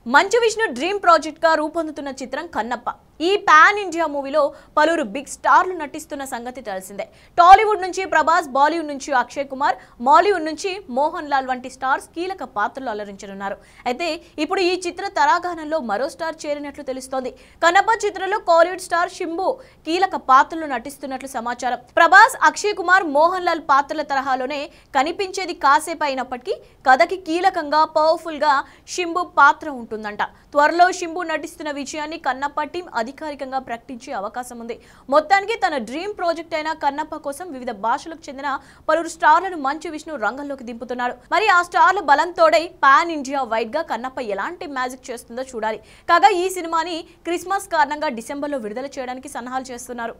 Manchu Vishnu dream project గా రూపొందుతున్న చిత్రం కన్నప్ప. ఈ పాన్ ఇండియా మూవీలో పలువురు బిగ్ స్టార్లు నటిస్తున్న సంగతి తెలిసిందే. టాలీవుడ్ నుంచి ప్రభాస్, బాలీవుడ్ నుంచి అక్షయ్ కుమార్, మాలీవుడ్ నుంచి మోహన్ లాల్ వంటి స్టార్స్ కీలక పాత్రలు అలరించనున్నారు. అయితే ఇప్పుడు ఈ చిత్ర తరాగానంలో మరో స్టార్ చేరినట్లు తెలుస్తోంది. కన్నప్ప చిత్రంలో కోలీవుడ్ స్టార్ శింబు కీలక పాత్రలు నటిస్తున్నట్లు సమాచారం. ప్రభాస్, అక్షయ్ కుమార్, మోహన్ లాల్ పాత్రల తరహాలోనే కనిపించేది కాసేపు అయినప్పటికీ కథకి కీలకంగా పవర్ఫుల్ గా శింబు పాత్ర ఉంటుందంట. త్వరలో శింబు నటిస్తున్న విజయాన్ని కన్నప్ప టీం అధికారికంగా ప్రకటించే అవకాశం ఉంది. మొత్తానికి తన డ్రీమ్ ప్రాజెక్ట్ అయిన కన్నప్ప కోసం వివిధ భాషలకు చెందిన పలువురు స్టార్లను మంచు విష్ణు రంగంలోకి దింపుతున్నాడు. మరి ఆ స్టార్ల బలంతోడై పాన్ ఇండియా వైడ్ గా కన్నప్ప ఎలాంటి మ్యాజిక్ చేస్తుందో చూడాలి. కాగా ఈ సినిమాని క్రిస్మస్ కారణంగా డిసెంబర్లో విడుదల చేయడానికి సన్నాహాలు చేస్తున్నారు.